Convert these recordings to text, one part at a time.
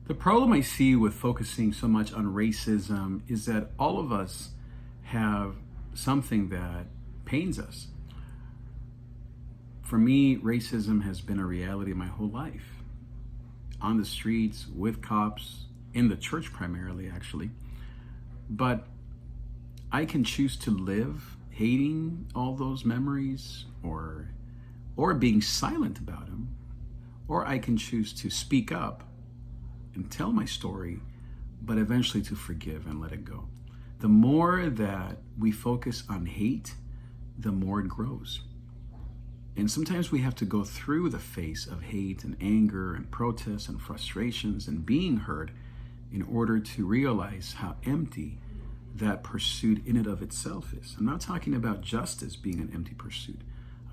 The problem I see with focusing so much on racism is that all of us have something that pains us. For me, racism has been a reality my whole life. On the streets, with cops, in the church primarily, actually. But I can choose to live hating all those memories or being silent about them. Or I can choose to speak up and tell my story, but eventually to forgive and let it go. The more that we focus on hate, the more it grows. And sometimes we have to go through the phase of hate and anger and protests and frustrations and being heard in order to realize how empty that pursuit in and of itself is. I'm not talking about justice being an empty pursuit.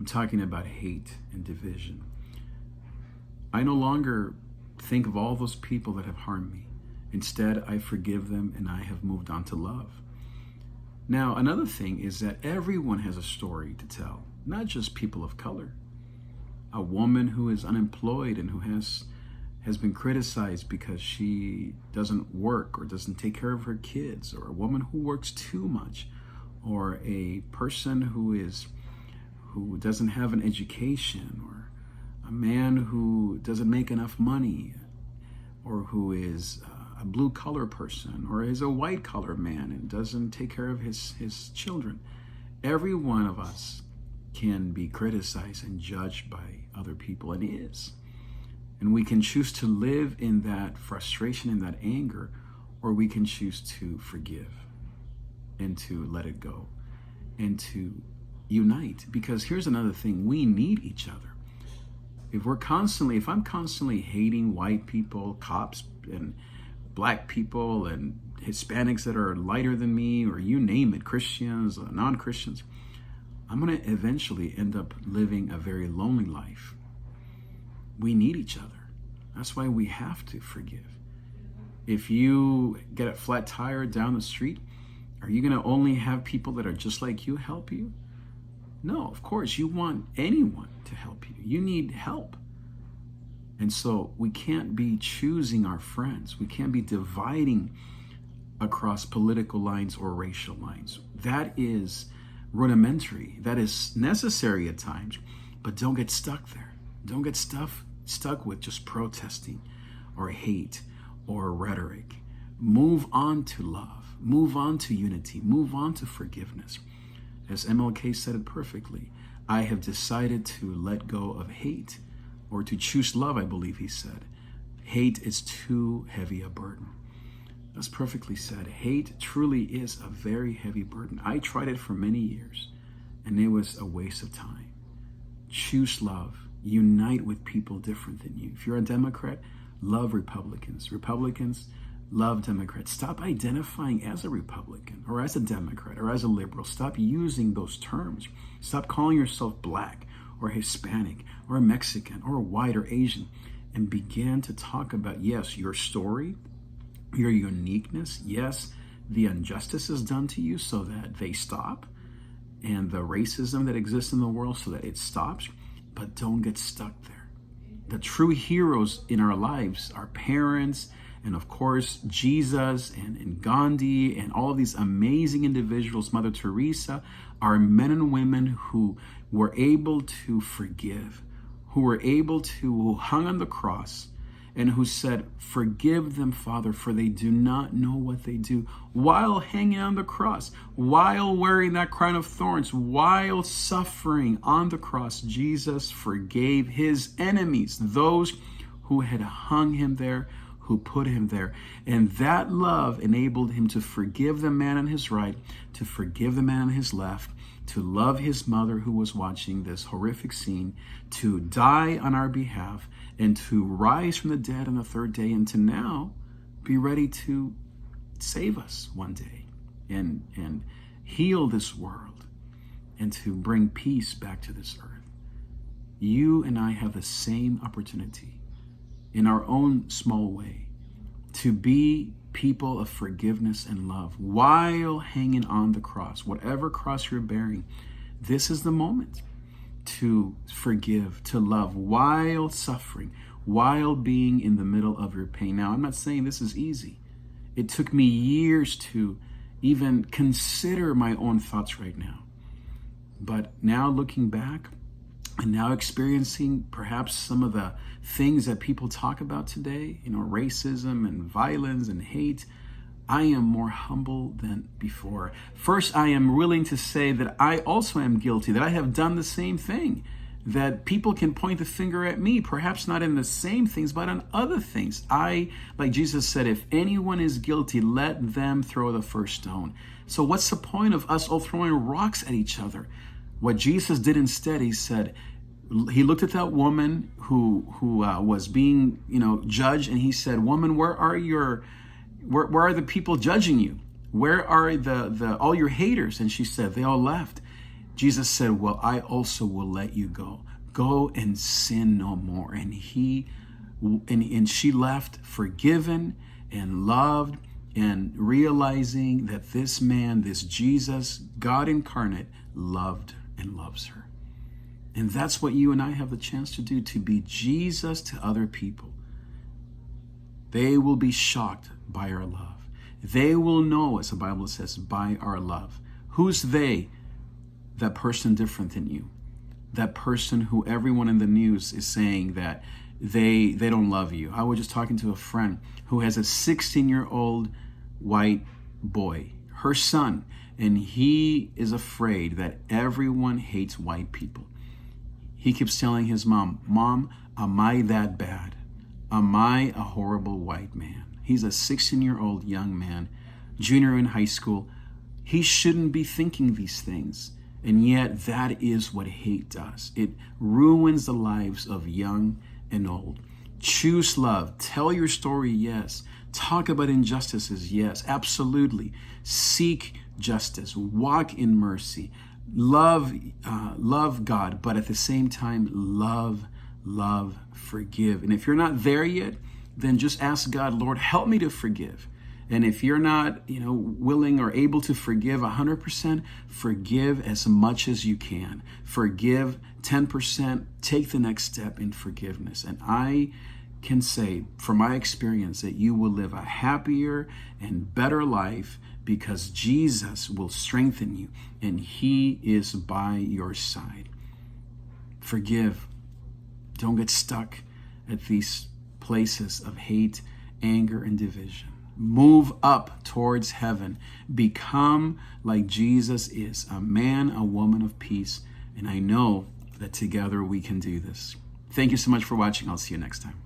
I'm talking about hate and division. I no longer think of all those people that have harmed me. Instead, I forgive them and I have moved on to love. Now, another thing is that everyone has a story to tell, not just people of color. A woman who is unemployed and who has been criticized because she doesn't work or doesn't take care of her kids, or a woman who works too much, or a person who doesn't have an education, or a man who doesn't make enough money, or who is a blue collar person, or is a white collar man and doesn't take care of his children. Every one of us can be criticized and judged by other people, and is. And we can choose to live in that frustration and that anger, or we can choose to forgive and to let it go and to unite. Because here's another thing, we need each other. If I'm constantly hating white people, cops, and black people, and Hispanics that are lighter than me, or you name it, Christians, non-Christians, I'm going to eventually end up living a very lonely life. We need each other. That's why we have to forgive. If you get a flat tire down the street, are you going to only have people that are just like you help you? No, of course, you want anyone to help you. You need help. And so we can't be choosing our friends. We can't be dividing across political lines or racial lines. That is rudimentary. That is necessary at times, but don't get stuck there. Don't get stuck with just protesting or hate or rhetoric. Move on to love. Move on to unity. Move on to forgiveness. As MLK said it perfectly, I have decided to let go of hate, or to choose love, I believe he said. Hate is too heavy a burden. That's perfectly said. Hate truly is a very heavy burden. I tried it for many years, and it was a waste of time. Choose love. Unite with people different than you. If you're a Democrat, love Republicans. Republicans, love Democrats. Stop identifying as a Republican or as a Democrat or as a liberal. Stop using those terms. Stop calling yourself black or Hispanic or Mexican or white or Asian, and begin to talk about, yes, your story, your uniqueness, yes, the injustices done to you so that they stop, and the racism that exists in the world so that it stops, but don't get stuck there. The true heroes in our lives, our parents, and of course, Jesus and Gandhi and all of these amazing individuals, Mother Teresa, are men and women who were able to forgive, who hung on the cross, and who said, "Forgive them, Father, for they do not know what they do," while hanging on the cross, while wearing that crown of thorns, while suffering on the cross. Jesus forgave his enemies, those who had hung him there, who put him there. And that love enabled him to forgive the man on his right, to forgive the man on his left, to love his mother who was watching this horrific scene, to die on our behalf, and to rise from the dead on the third day, and to now be ready to save us one day and heal this world and to bring peace back to this earth. You and I have the same opportunity in our own small way to be people of forgiveness and love while hanging on the cross. Whatever cross you're bearing, this is the moment to forgive, to love while suffering, while being in the middle of your pain. Now, I'm not saying this is easy. It took me years to even consider my own thoughts right now. But now looking back and now experiencing perhaps some of the things that people talk about today, racism and violence and hate, I am more humble than before. First, I am willing to say that I also am guilty, that I have done the same thing, that people can point the finger at me, perhaps not in the same things, but on other things. Like Jesus said, if anyone is guilty, let them throw the first stone. So what's the point of us all throwing rocks at each other? What Jesus did instead, he said, he looked at that woman who was being, judged, and he said, "Woman, where are the people judging you? Where are the all your haters?" And she said, "They all left." Jesus said, "Well, I also will let you go. Go and sin no more." And she left forgiven and loved, and realizing that this man, this Jesus, God incarnate, loved and loves her. And that's what you and I have the chance to do, to be Jesus to other people. They will be shocked by our love. They will know, as the Bible says, by our love. Who's they? That person different than you. That person who everyone in the news is saying that they don't love you. I was just talking to a friend who has a 16-year-old white boy, her son, and he is afraid that everyone hates white people. He keeps telling his mom, "Mom, am I that bad? Am I a horrible white man?" He's a 16-year-old young man, junior in high school. He shouldn't be thinking these things. And yet that is what hate does. It ruins the lives of young and old. Choose love. Tell your story, yes. Talk about injustices, yes, absolutely. Seek justice. Walk in mercy. Love God, but at the same time, love, forgive. And if you're not there yet, then just ask God, "Lord, help me to forgive." And if you're not, willing or able to forgive 100%, forgive as much as you can. Forgive 10%. Take the next step in forgiveness. And I can say, from my experience, that you will live a happier and better life because Jesus will strengthen you and he is by your side. Forgive. Don't get stuck at these places of hate, anger, and division. Move up towards heaven. Become like Jesus is, a man, a woman of peace. And I know that together we can do this. Thank you so much for watching. I'll see you next time.